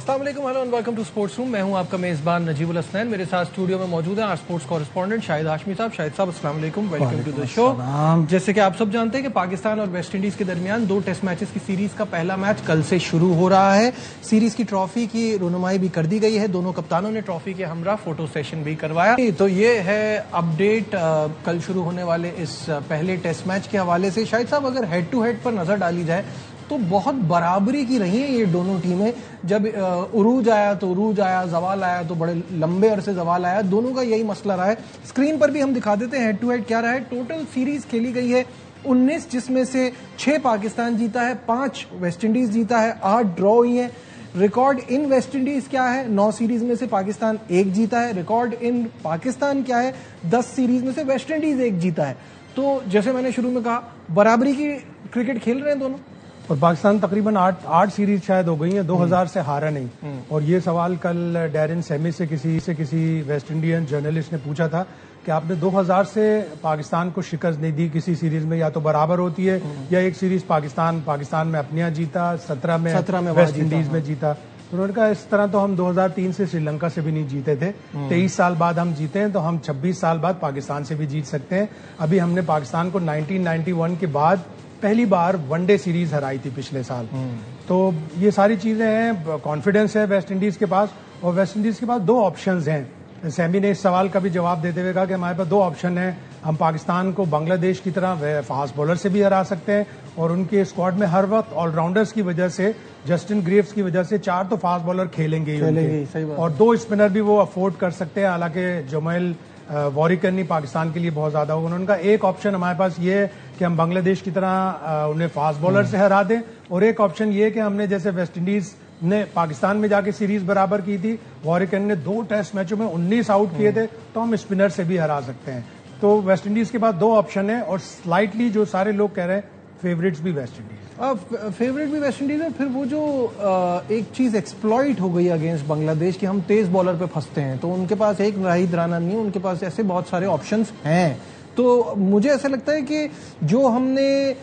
अस्सलाम वालेकुम, hello and welcome to sports room. मैं हूं आपका मेजबान नजीबुल हसनैन। मेरे साथ स्टूडियो में मौजूद हैं our sports correspondent Shahid Hashmi sahab. Shahid साहब अस्सलाम वालेकुम, वेलकम टू द शो। जैसे कि आप सब जानते हैं कि पाकिस्तान और वेस्ट इंडीज के दरमियान 2 टेस्ट मैचेस की सीरीज का पहला मैच कल से शुरू हो रहा है। सीरीज की ट्रॉफी की रुनुमाई भी कर दी गई है। दोनों कप्तानों ने ट्रॉफी के हमरा फोटो सेशन भी करवाया। तो ये है अपडेट कल शुरू होने वाले इस पहले टेस्ट मैच के हवाले से। शाहिद साहब, अगर हेड टू हेड पर नजर डाली जाए तो बहुत बराबरी की रही है ये दोनों टीमें। जब उरूज आया तो उरूज आया, जवाल आया तो बड़े लंबे अरसे जवाल आया। दोनों का यही मसला रहा है। स्क्रीन पर भी हम दिखा देते हैं हेड टू हेड क्या रहा है। टोटल सीरीज खेली गई है 19, जिसमें से 6 पाकिस्तान जीता है, 5 वेस्ट इंडीज जीता है, 8 ड्रॉ हुई है। रिकॉर्ड इन वेस्ट इंडीज क्या है? 9 सीरीज में से पाकिस्तान 1 जीता है। रिकॉर्ड इन पाकिस्तान क्या है? 10 सीरीज में से वेस्ट इंडीज 1 जीता है। तो जैसे मैंने शुरू में कहा, बराबरी की क्रिकेट खेल रहे हैं दोनों। और पाकिस्तान तकरीबन 8 सीरीज शायद हो गई हैं, 2000 से हारा नहीं। और ये सवाल कल डैरिन सेमी से किसी वेस्ट इंडियन जर्नलिस्ट ने पूछा था कि आपने 2000 से पाकिस्तान को शिकस्त नहीं दी किसी सीरीज में, या तो बराबर होती है या एक सीरीज पाकिस्तान में अपने यहाँ जीता, 17 में वेस्ट इंडीज में जीता। तो उन्होंने कहा इस तरह तो हम 2003 से श्रीलंका से भी नहीं जीते थे। 23 साल बाद हम जीते हैं, तो हम 26 साल बाद पाकिस्तान से भी जीत सकते हैं। अभी हमने पाकिस्तान को 1991 के बाद पहली बार वनडे सीरीज हराई थी पिछले साल। तो ये सारी चीजें हैं, कॉन्फिडेंस है वेस्ट इंडीज के पास। और वेस्ट इंडीज के पास 2 ऑप्शंस हैं। सैमी ने इस सवाल का भी जवाब देते हुए कहा कि हमारे पास 2 ऑप्शन हैं। हम पाकिस्तान को बांग्लादेश की तरह फास्ट बॉलर से भी हरा सकते हैं, और उनके स्क्वाड में हर वक्त ऑलराउंडर्स की वजह से, जस्टिन ग्रेव्स की वजह से 4 तो फास्ट बॉलर खेलेंगे ही, और 2 स्पिनर भी वो अफोर्ड कर सकते हैं। हालांकि जमैल वॉरिकर नहीं पाकिस्तान के लिए बहुत ज्यादा होगा। उन्होंने कहा एक ऑप्शन हमारे पास ये है कि हम बांग्लादेश की तरह उन्हें फास्ट बॉलर से हरा दें, और एक ऑप्शन ये है कि हमने जैसे वेस्ट इंडीज ने पाकिस्तान में जाके सीरीज बराबर की थी, वॉरिकर ने 2 टेस्ट मैचों में 19 आउट किए थे, तो हम स्पिनर से भी हरा सकते हैं। तो वेस्ट इंडीज के पास 2 ऑप्शन है, और स्लाइटली जो सारे लोग कह रहे हैं फेवरेट्स भी वेस्ट इंडीज फेवरेट भी वेस्ट इंडीज है। फिर वो जो एक चीज एक्सप्लॉइट हो गई अगेंस्ट बांग्लादेश की, हम तेज बॉलर पे फंसते हैं, तो उनके पास एक राहिद राना नहीं है, उनके पास ऐसे बहुत सारे ऑप्शंस हैं। तो मुझे ऐसा लगता है कि जो हमने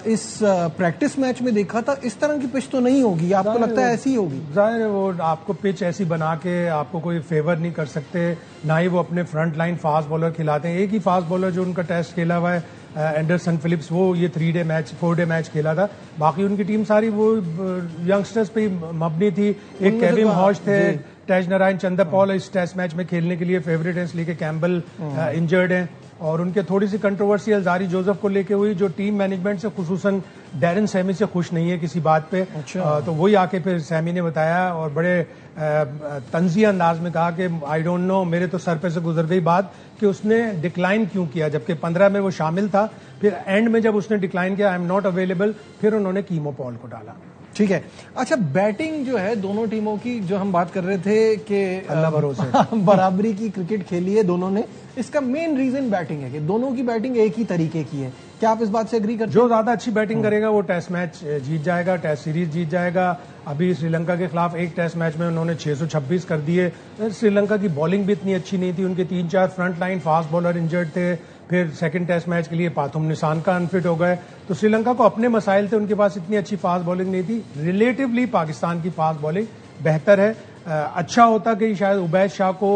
इस प्रैक्टिस मैच में देखा था, इस तरह की पिच तो नहीं होगी। आपको लगता है ऐसी ही होगी? जाहिर है वो आपको पिच ऐसी बना के आपको कोई फेवर नहीं कर सकते, ना ही वो अपने फ्रंट लाइन फास्ट बॉलर खिलाते हैं। एक ही फास्ट बॉलर जो उनका टेस्ट खेला हुआ है एंडरसन फिलिप्स, वो ये 4 डे मैच खेला था। बाकी उनकी टीम सारी वो यंगस्टर्स पे मबनी थी। एक केविन हॉज थे, टेज नारायण चंद्रपॉल इस टेस्ट मैच में खेलने के लिए फेवरेट हैं, इसलिए कि कैम्बल इंजर्ड हैं। और उनके थोड़ी सी कंट्रोवर्सी अलजारी जोसेफ को लेके हुई, जो टीम मैनेजमेंट से खुसूसन डैरिन सैमी से खुश नहीं है किसी बात पे। तो वही आके फिर सैमी ने बताया और बड़े तंजिया अंदाज में कहा कि आई डोंट नो, मेरे तो सर पे से गुजर गई बात कि उसने डिक्लाइन क्यों किया, जबकि 15 में वो शामिल था। फिर एंड में जब उसने डिक्लाइन किया, आई एम नॉट अवेलेबल, फिर उन्होंने कीमो पॉल को डाला। ठीक है। अच्छा, बैटिंग जो है दोनों टीमों की, जो हम बात कर रहे थे कि अल्लाह भरोसे बराबरी की क्रिकेट खेली है दोनों ने, इसका मेन रीजन बैटिंग है कि दोनों की बैटिंग एक ही तरीके की है। क्या आप इस बात से एग्री करते हैं? जो ज्यादा अच्छी बैटिंग करेगा वो टेस्ट मैच जीत जाएगा, टेस्ट सीरीज जीत जाएगा। अभी श्रीलंका के खिलाफ एक टेस्ट मैच में उन्होंने 626 कर दिए। श्रीलंका की बॉलिंग भी इतनी अच्छी नहीं थी, उनके 3-4 front line fast bowler injured थे। फिर सेकंड टेस्ट मैच के लिए पाथुम निशान का अनफिट हो गए। तो श्रीलंका को अपने मसाइल थे, उनके पास इतनी अच्छी फास्ट बॉलिंग नहीं थी। रिलेटिवली पाकिस्तान की फास्ट बॉलिंग बेहतर है। अच्छा होता कि शायद उबैद शाह को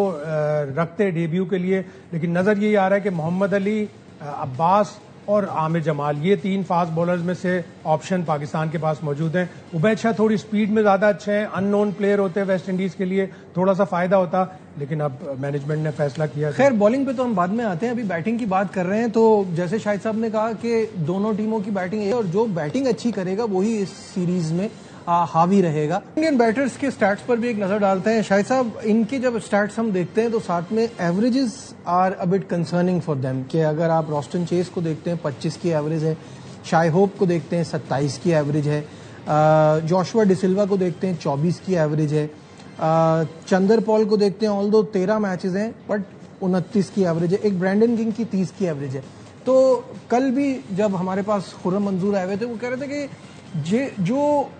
रखते डेब्यू के लिए, लेकिन नजर यही आ रहा है कि मोहम्मद अली, अब्बास और आमिर जमाल, ये 3 फास्ट बॉलर्स में से ऑप्शन पाकिस्तान के पास मौजूद हैं। उबैद शाह थोड़ी स्पीड में ज्यादा अच्छे हैं, अननोन प्लेयर होते हैं वेस्ट इंडीज के लिए, थोड़ा सा फायदा होता, लेकिन अब मैनेजमेंट ने फैसला किया। खैर, बॉलिंग पे तो हम बाद में आते हैं, अभी बैटिंग की बात कर रहे हैं। तो जैसे शाहिद साहब ने कहा कि दोनों टीमों की बैटिंग है, और जो बैटिंग अच्छी करेगा वही इस सीरीज में हावी रहेगा। इंडियन बैटर्स के स्टैट्स पर भी एक नजर डालते हैं शाहिद साहब। इनके जब स्टैट्स हम देखते हैं तो साथ में averages are a bit concerning for them, कि अगर आप रॉस्टन चेस को देखते हैं 25 की एवरेज है, शाई होप को देखते हैं 27 की एवरेज है, जोशुआ डिसिल्वा को देखते हैं 24 की एवरेज है, चंदर पॉल को देखते हैं ऑल्दो 13 मैचेस हैं बट 29 की एवरेज है, एक ब्रैंडन किंग की 30 की एवरेज है। तो कल भी जब हमारे पास खुर्रम मंजूर आए हुए थे, वो कह रहे थे कि जो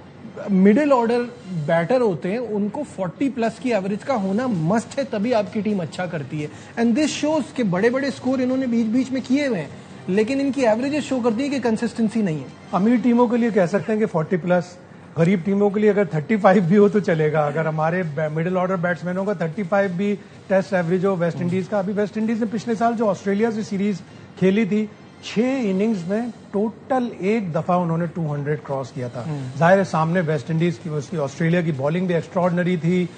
मिडिल ऑर्डर बैटर होते हैं उनको 40 प्लस की एवरेज का होना मस्ट है, तभी आपकी टीम अच्छा करती है। एंड दिस शोज के बड़े बड़े स्कोर इन्होंने बीच बीच में किए हुए हैं, लेकिन इनकी एवरेजेस शो करती है कि कंसिस्टेंसी नहीं है। अमीर टीमों के लिए कह सकते हैं कि 40 प्लस, गरीब टीमों के लिए अगर 35 भी हो तो चलेगा। अगर हमारे मिडिल ऑर्डर बैट्समैनों का 35 भी टेस्ट एवरेज हो वेस्ट इंडीज का। अभी वेस्ट इंडीज ने पिछले साल जो ऑस्ट्रेलिया से सीरीज खेली थी 6 इनिंग्स में टोटल एक दफा उन्होंने 200 क्रॉस किया था। जाहिर है सामने वेस्ट इंडीज की उसकी ऑस्ट्रेलिया की बॉलिंग भी एक्स्ट्रॉर्डनरी थी।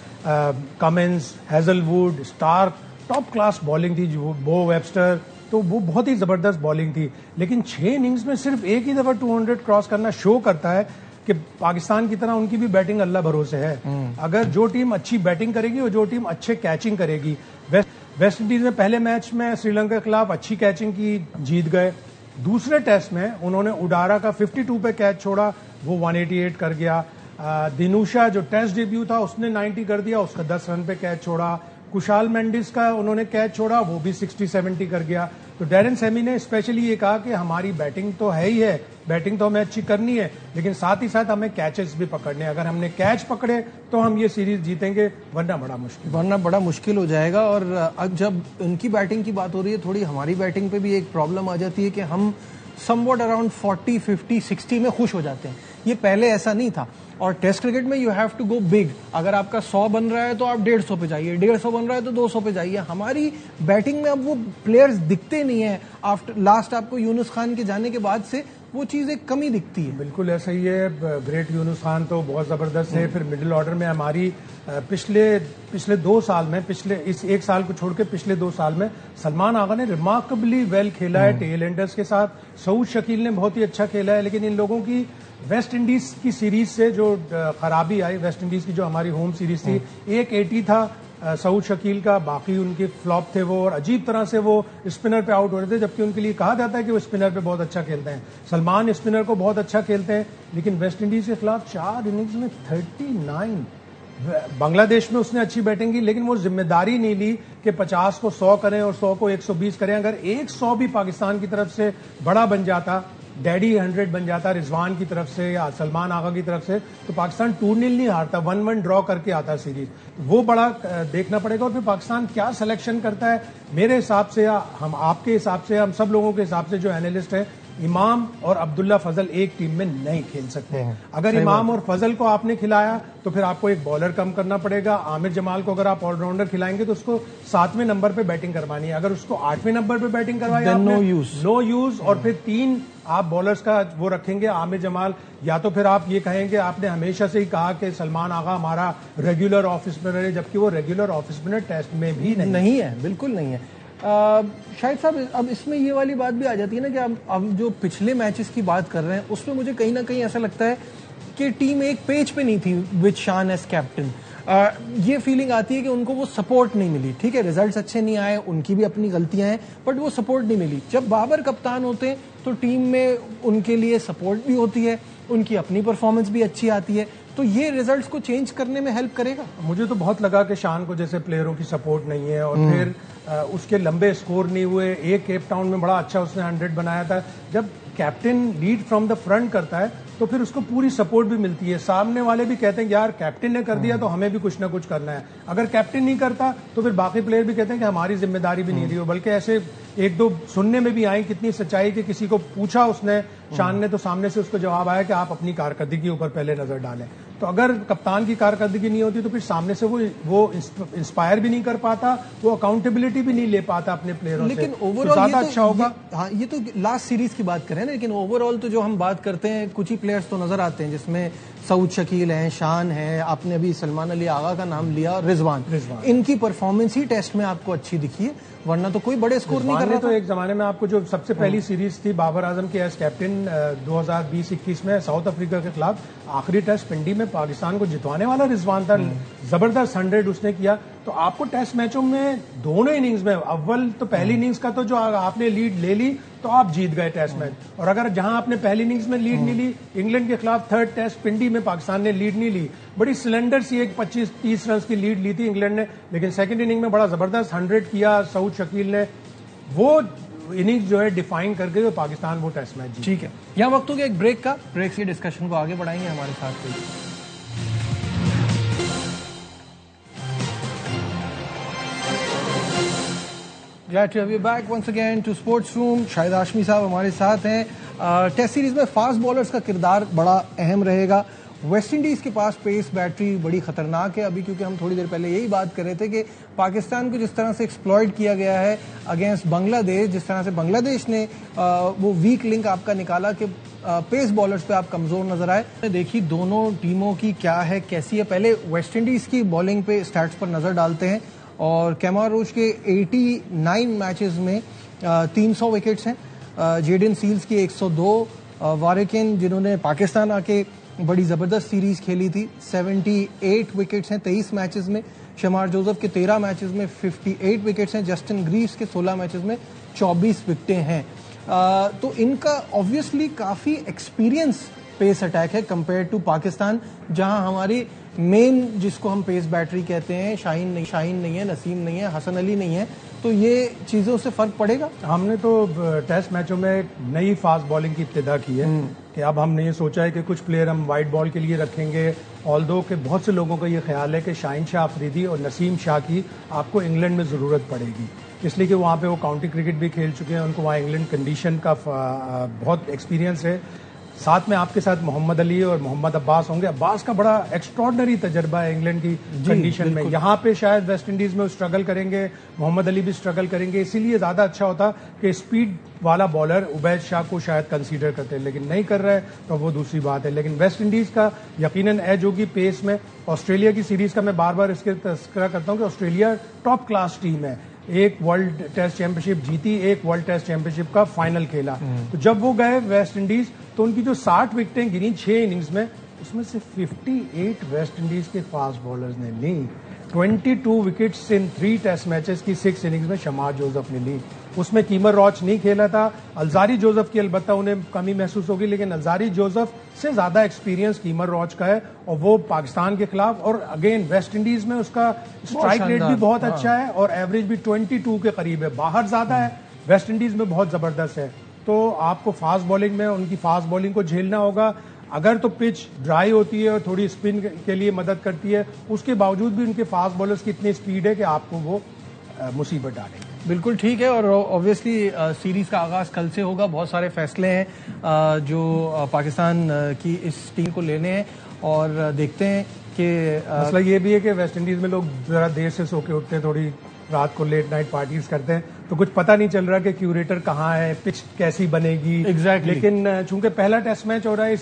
Cummins, Hazlewood, Starc, top class bowling थी। बो वेबस्टर, तो वो बहुत ही जबरदस्त बॉलिंग थी। लेकिन 6 इनिंग्स में सिर्फ एक ही दफा 200 क्रॉस करना शो करता है कि पाकिस्तान की तरह उनकी भी बैटिंग अल्लाह भरोसे है। अगर जो टीम अच्छी बैटिंग करेगी और जो टीम अच्छे कैचिंग करेगी, वेस्ट इंडीज ने पहले मैच में श्रीलंका के खिलाफ अच्छी कैचिंग की, जीत गए। दूसरे टेस्ट में उन्होंने उडारा का 52 पे कैच छोड़ा, वो 188 कर गया। दिनुशा जो टेस्ट डेब्यू था उसने 90 कर दिया, उसका 10 रन पे कैच छोड़ा। कुशाल मेंडिस का उन्होंने कैच छोड़ा, वो भी 60-70 कर गया। तो डैरेन सेमी ने स्पेशली ये कहा कि हमारी बैटिंग तो है ही है, बैटिंग तो हमें अच्छी करनी है, लेकिन साथ ही साथ हमें कैचेस भी पकड़ने। अगर हमने कैच पकड़े तो हम ये सीरीज जीतेंगे, वरना बड़ा मुश्किल हो जाएगा। और अब जब उनकी बैटिंग की बात हो रही है, थोड़ी हमारी बैटिंग पे भी एक प्रॉब्लम आ जाती है कि हम समवॉट अराउंड 40, 50, 60 में खुश हो जाते हैं। ये पहले ऐसा नहीं था। और टेस्ट क्रिकेट में you have to go big. अगर आपका 100 बन रहा है तो आप 150 पे जाइए, 150 बन रहा है तो 200 पे जाइए। हमारी बैटिंग में अब वो प्लेयर्स दिखते नहीं है। आफ्टर लास्ट आपको यूनुस खान के जाने के बाद से वो चीज एक कमी दिखती है। बिल्कुल ऐसा ही है। ग्रेट यूनुस खान तो बहुत जबरदस्त है। फिर मिडिल ऑर्डर में हमारी पिछले 2 साल में, इस 1 साल को छोड़ के पिछले 2 साल में सलमान आगा ने रिमार्केबली वेल खेला है टेल एंडर्स के साथ। सऊद शकील ने बहुत ही अच्छा खेला है। लेकिन इन लोगों की वेस्ट इंडीज की सीरीज से जो खराबी आई, वेस्ट इंडीज की जो हमारी होम सीरीज थी, 180 था सऊद शकील का, बाकी उनके फ्लॉप थे वो, और अजीब तरह से वो स्पिनर पे आउट हो रहे थे, जबकि उनके लिए कहा जाता है कि वो स्पिनर पे बहुत अच्छा खेलते हैं। सलमान स्पिनर को बहुत अच्छा खेलते हैं, लेकिन वेस्ट इंडीज के खिलाफ 4 इनिंग्स में 39। बांग्लादेश में उसने अच्छी बैटिंग की, लेकिन वो जिम्मेदारी नहीं ली कि 50 को 100 करें और 100 को 120 करें। अगर 100 भी पाकिस्तान की तरफ से बड़ा बन जाता, डैडी 100 बन जाता रिजवान की तरफ से या सलमान आगा की तरफ से, तो पाकिस्तान 2-0 नहीं हारता, 1-1 ड्रॉ करके आता सीरीज। वो बड़ा देखना पड़ेगा। और फिर पाकिस्तान क्या सिलेक्शन करता है, मेरे हिसाब से या हम आपके हिसाब से, हम सब लोगों के हिसाब से, जो एनालिस्ट है, इमाम और अब्दुल्ला फजल एक टीम में नहीं खेल सकते। अगर इमाम और फजल को आपने खिलाया तो फिर आपको एक बॉलर कम करना पड़ेगा। आमिर जमाल को अगर आप ऑलराउंडर खिलाएंगे तो उसको 7वें नंबर पे बैटिंग करवानी है। अगर उसको 8वें नंबर पे बैटिंग करवाई नो यूज। और फिर 3 आप बॉलर्स का वो रखेंगे, आमिर जमाल, या तो फिर आप ये कहेंगे, आपने हमेशा से ही कहा कि सलमान आगा हमारा रेगुलर ऑफ स्पिनर है, जबकि वो रेगुलर ऑफ स्पिनर टेस्ट में भी नहीं है, बिल्कुल नहीं है। शाहिद साहब, अब इसमें ये वाली बात भी आ जाती है ना कि अब जो पिछले मैचेस की बात कर रहे हैं उसमें मुझे कहीं ना कहीं ऐसा लगता है कि टीम एक पेज पे नहीं थी विद शान एज कैप्टन। ये फीलिंग आती है कि उनको वो सपोर्ट नहीं मिली। ठीक है, रिजल्ट्स अच्छे नहीं आए, उनकी भी अपनी गलतियां हैं, बट वो सपोर्ट नहीं मिली। जब बाबर कप्तान होते हैं तो टीम में उनके लिए सपोर्ट भी होती है, उनकी अपनी परफॉर्मेंस भी अच्छी आती है। तो ये रिजल्ट्स को चेंज करने में हेल्प करेगा। मुझे तो बहुत लगा कि शान को जैसे प्लेयरों की सपोर्ट नहीं है, और फिर उसके लंबे स्कोर नहीं हुए। एक केप टाउन में बड़ा अच्छा उसने 100 बनाया था। जब captain lead from the front करता है तो फिर उसको पूरी सपोर्ट भी मिलती है। सामने वाले भी कहते हैं यार कैप्टन ने कर दिया तो हमें भी कुछ ना कुछ करना है। अगर कैप्टन नहीं करता तो फिर बाकी प्लेयर भी कहते हैं कि हमारी जिम्मेदारी भी नहीं रही हो। बल्कि ऐसे 1-2 सुनने में भी आई कितनी सच्चाई कि किसी को पूछा उसने, शान ने, तो सामने से उसको जवाब आया कि आप अपनी कारकर्दगी के ऊपर पहले नजर डालें। तो अगर कप्तान की कारकर्दगी नहीं होती तो फिर सामने से वो इंस्पायर भी नहीं कर पाता, वो अकाउंटेबिलिटी भी नहीं ले पाता अपने प्लेयरों से। लेकिन ओवरऑल ज्यादा अच्छा होगा। हाँ, ये तो लास्ट सीरीज की बात करें ना, लेकिन ओवरऑल तो जो हम बात करते हैं, कुछ ही प्लेयर्स तो नजर आते हैं जिसमें सऊद शकील हैं, शान है, आपने अभी सलमान अली आगा का नाम लिया, रिजवान। इनकी परफॉर्मेंस ही टेस्ट में आपको अच्छी दिखी है, वरना तो कोई बड़े स्कोर नहीं कर रहा था। तो एक जमाने में आपको जो सबसे पहली सीरीज थी बाबर आजम के एज कैप्टन 2020-21 में साउथ अफ्रीका के खिलाफ, आखिरी टेस्ट पिंडी में पाकिस्तान को जितवाने वाला रिजवान था। जबरदस्त 100 उसने किया। तो आपको टेस्ट मैचों में दोनों इनिंग्स में, अव्वल तो पहली इनिंग्स का तो जो आपने लीड ले ली तो आप जीत गए टेस्ट मैच। और अगर जहां आपने पहली इनिंग्स में लीड नहीं ली, इंग्लैंड के खिलाफ 3rd टेस्ट पिंडी में पाकिस्तान ने लीड नहीं ली, बड़ी सिलेंडर सी एक 25-30 रन की लीड ली थी इंग्लैंड ने, लेकिन सेकंड इनिंग में बड़ा जबरदस्त 100 किया सऊद शकील ने। वो इनिंग्स जो है डिफाइन कर गई और पाकिस्तान वो टेस्ट मैच। ठीक है, यहाँ वक्त हो गया एक ब्रेक का। ब्रेक से डिस्कशन को आगे बढ़ाएंगे, हमारे साथ कोई। Glad to have you back once again to Sports Room। Shahid Hashmi साहब हमारे साथ हैं। टेस्ट सीरीज में फास्ट बॉलर्स का किरदार बड़ा अहम रहेगा वेस्ट इंडीज के पास पेस बैटरी बड़ी खतरनाक है अभी, क्योंकि हम थोड़ी देर पहले यही बात कर रहे थे कि पाकिस्तान को जिस तरह से एक्सप्लॉइट किया गया है अगेंस्ट बांग्लादेश, जिस तरह से बांग्लादेश ने वो वीक लिंक आपका निकाला कि पेस बॉलर्स पे आप कमजोर नजर आए। देखिए दोनों टीमों की क्या है, कैसी है। पहले वेस्ट इंडीज की बॉलिंग पे स्टैट्स पर नजर डालते हैं और कैमर रोच के 89 मैचेस में 300 विकेट्स हैं, जेडन सील्स की 102, वारिकिन जिन्होंने पाकिस्तान आके बड़ी जबरदस्त सीरीज खेली थी 78 विकेट्स हैं 23 मैचेस में, शमार जोसेफ के 13 मैचेस में 58 विकेट्स हैं, जस्टिन ग्रीव्स के 16 मैचेस में 24 विकेटें हैं। तो इनका ऑब्वियसली काफी एक्सपीरियंस पेस अटैक है कंपेयर टू पाकिस्तान, जहां हमारी मेन जिसको हम पेस बैटरी कहते हैं शाहीन नहीं है, नसीम नहीं है, हसन अली नहीं है, तो ये चीजों से फर्क पड़ेगा। हमने तो टेस्ट मैचों में नई फास्ट बॉलिंग की इब्तिदा की है कि अब हमने ये सोचा है कि कुछ प्लेयर हम वाइट बॉल के लिए रखेंगे, ऑल्दो कि बहुत से लोगों का ये ख्याल है कि शाहीन शाह अफरीदी और नसीम शाह की आपको इंग्लैंड में ज़रूरत पड़ेगी, इसलिए कि वहाँ पे वो काउंटी क्रिकेट भी खेल चुके हैं, उनको वहाँ इंग्लैंड कंडीशन का बहुत एक्सपीरियंस है। साथ में आपके साथ मोहम्मद अली और मोहम्मद अब्बास होंगे। अब्बास का बड़ा एक्स्ट्रॉर्डनरी तजर्बा है इंग्लैंड की कंडीशन में, यहाँ पे शायद वेस्ट इंडीज में स्ट्रगल करेंगे, मोहम्मद अली भी स्ट्रगल करेंगे, इसीलिए ज्यादा अच्छा होता कि स्पीड वाला बॉलर उबैद शाह को शायद कंसीडर करते हैं, लेकिन नहीं कर रहे तो वो दूसरी बात है। लेकिन वेस्ट इंडीज का यकीनन एज होगी पेस में। ऑस्ट्रेलिया की सीरीज का मैं बार बार इसके तस्करा करता हूँ कि ऑस्ट्रेलिया टॉप क्लास टीम है, एक वर्ल्ड टेस्ट चैंपियनशिप जीती, एक वर्ल्ड टेस्ट चैंपियनशिप का फाइनल खेला। तो जब वो गए वेस्ट इंडीज तो उनकी जो 60 विकेटें गिनी 6 इनिंग्स में, उसमें से 58 वेस्ट इंडीज के फास्ट बॉलर्स ने ली। 22 विकेट्स इन 3 टेस्ट मैचेस की 6 इनिंग्स में शमार जोसेफ ने ली। उसमें कीमर रॉच नहीं खेला था, अल्जारी जोसेफ की अलबत्ता उन्हें कमी महसूस होगी, लेकिन अल्जारी जोसेफ से ज्यादा एक्सपीरियंस कीमर रॉच का है और वो पाकिस्तान के खिलाफ, और अगेन वेस्ट इंडीज में उसका स्ट्राइक रेट भी बहुत अच्छा है और एवरेज भी 22 के करीब है, बाहर ज्यादा है, वेस्ट इंडीज में बहुत जबरदस्त है। तो आपको फास्ट बॉलिंग में उनकी फास्ट बॉलिंग को झेलना होगा। अगर तो पिच ड्राई होती है और थोड़ी स्पिन के लिए मदद करती है, उसके बावजूद भी उनके फास्ट बॉलर्स की इतनी स्पीड है कि आपको वो मुसीबत डालेंगे। बिल्कुल ठीक है, और ऑब्वियसली सीरीज का आगाज कल से होगा। बहुत सारे फैसले हैं जो पाकिस्तान की इस टीम को लेने हैं और देखते हैं कि मसला ये भी है कि वेस्ट इंडीज में लोग जरा देर से सो के उठते हैं, थोड़ी रात को लेट नाइट पार्टीज करते हैं, तो कुछ पता नहीं चल रहा कि क्यूरेटर कहाँ है, पिच कैसी बनेगी। Exactly. लेकिन चूंकि पहला टेस्ट मैच हो रहा है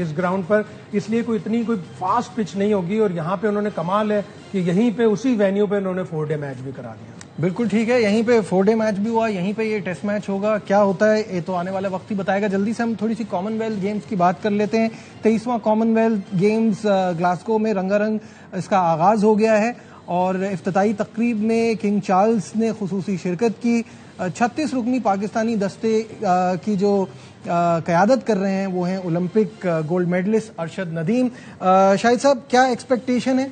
इस ग्राउंड पर, इसलिए कोई फास्ट पिच नहीं होगी, और यहाँ पे उन्होंने कमाल है कि यहीं पे उसी वेन्यू पे उन्होंने 4 डे मैच भी करा दिया। बिल्कुल ठीक है, यहीं पे 4 डे मैच भी हुआ, यहीं पे ये टेस्ट मैच होगा। क्या होता है ये तो आने वाला वक्त ही बताएगा। जल्दी से हम थोड़ी सी कॉमनवेल्थ गेम्स की बात कर लेते हैं। 23वां कॉमनवेल्थ गेम्स ग्लासगो में रंगारंग इसका आगाज हो गया है और इफ्तिताई तकरीब में किंग चार्ल्स ने खुसूसी शिरकत की। 36 रुकनी पाकिस्तानी दस्ते की जो क़यादत कर रहे हैं वो हैं Olympic gold medalist Arshad Nadeem. Shahid sahab, क्या एक्सपेक्टेशन है?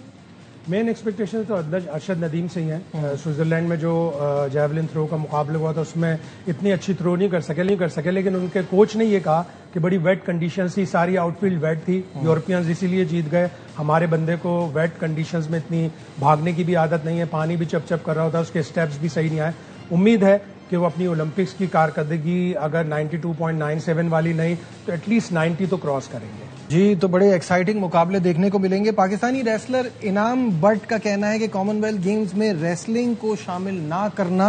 मेन एक्सपेक्टेशन तो अरशद नदीम से ही है। स्विट्जरलैंड में जो जैवलिन थ्रो का मुकाबला हुआ था उसमें इतनी अच्छी थ्रो नहीं कर सके, लेकिन उनके कोच ने ये कहा कि बड़ी वेट कंडीशंस थी, सारी आउटफील्ड वेट थी, यूरोपियंस इसीलिए जीत गए। हमारे बंदे को वेट कंडीशंस में इतनी भागने की भी आदत नहीं है, पानी भी चप चप कर रहा होता है, उसके स्टेप्स भी सही नहीं आए। उम्मीद है कि वो अपनी ओलंपिक्स की कारकर्दगी अगर 92.97 वाली नहीं तो एटलीस्ट 90 तो क्रॉस करेंगे। जी, तो बड़े एक्साइटिंग मुकाबले देखने को मिलेंगे। पाकिस्तानी रेसलर इनाम बट का कहना है कि कॉमनवेल्थ गेम्स में रेसलिंग को शामिल ना करना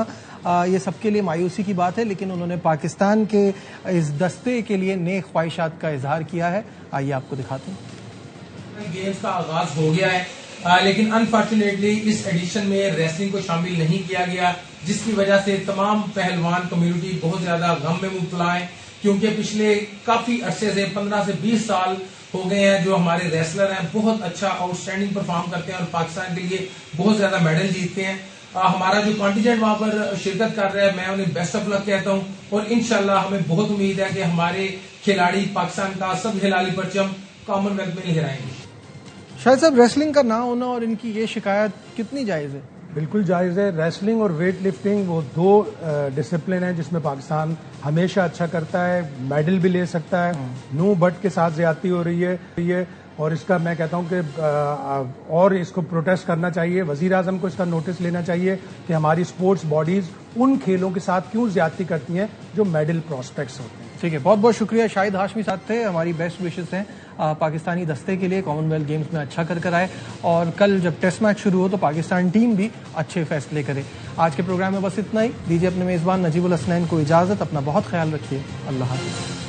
ये सबके लिए मायूसी की बात है, लेकिन उन्होंने पाकिस्तान के इस दस्ते के लिए नेक ख्वाहिशात का इजहार किया है। आइए आपको दिखाते हैं। गेम्स का आगाज हो गया है, लेकिन अनफॉर्चुनेटली इस एडिशन में रेसलिंग को शामिल नहीं किया गया, जिसकी वजह से तमाम पहलवान कम्युनिटी बहुत ज्यादा गम में मुब्तला है, क्योंकि पिछले काफी अरसे से 15 से 20 साल हो गए हैं जो हमारे रेसलर हैं बहुत अच्छा आउटस्टैंडिंग परफॉर्म करते हैं और पाकिस्तान के लिए बहुत ज्यादा मेडल जीतते हैं। हमारा जो कॉन्टिजेंट वहां पर शिरकत कर रहा है, मैं उन्हें बेस्ट ऑफ लक कहता हूं और इंशाल्लाह हमें बहुत उम्मीद है कि हमारे खिलाड़ी पाकिस्तान का सब हिलाली परचम कॉमनवेल्थ में लहराएंगे। शायद साहब, रेसलिंग का ना होना और इनकी ये शिकायत कितनी जायज है? बिल्कुल जायज़ है। रेसलिंग और वेट लिफ्टिंग वो 2 डिसिप्लिन है जिसमें पाकिस्तान हमेशा अच्छा करता है, मेडल भी ले सकता है। नो बट के साथ ज्यादती हो रही है और इसका मैं कहता हूं कि और इसको प्रोटेस्ट करना चाहिए। वजीर आजम को इसका नोटिस लेना चाहिए कि हमारी स्पोर्ट्स बॉडीज उन खेलों के साथ क्यों ज्यादती करती हैं जो मेडल प्रोस्पेक्ट्स होते हैं। ठीक है, बहुत बहुत शुक्रिया। शाहिद हाशमी साथ थे, हमारी बेस्ट विशेस हैं पाकिस्तानी दस्ते के लिए, कॉमनवेल्थ गेम्स में अच्छा कर आए और कल जब टेस्ट मैच शुरू हो तो पाकिस्तान टीम भी अच्छे फैसले करे। आज के प्रोग्राम में बस इतना ही। दीजिए अपने मेजबान नजीबुल हसनैन को इजाजत। अपना बहुत ख्याल रखिए। अल्लाह हाफिज।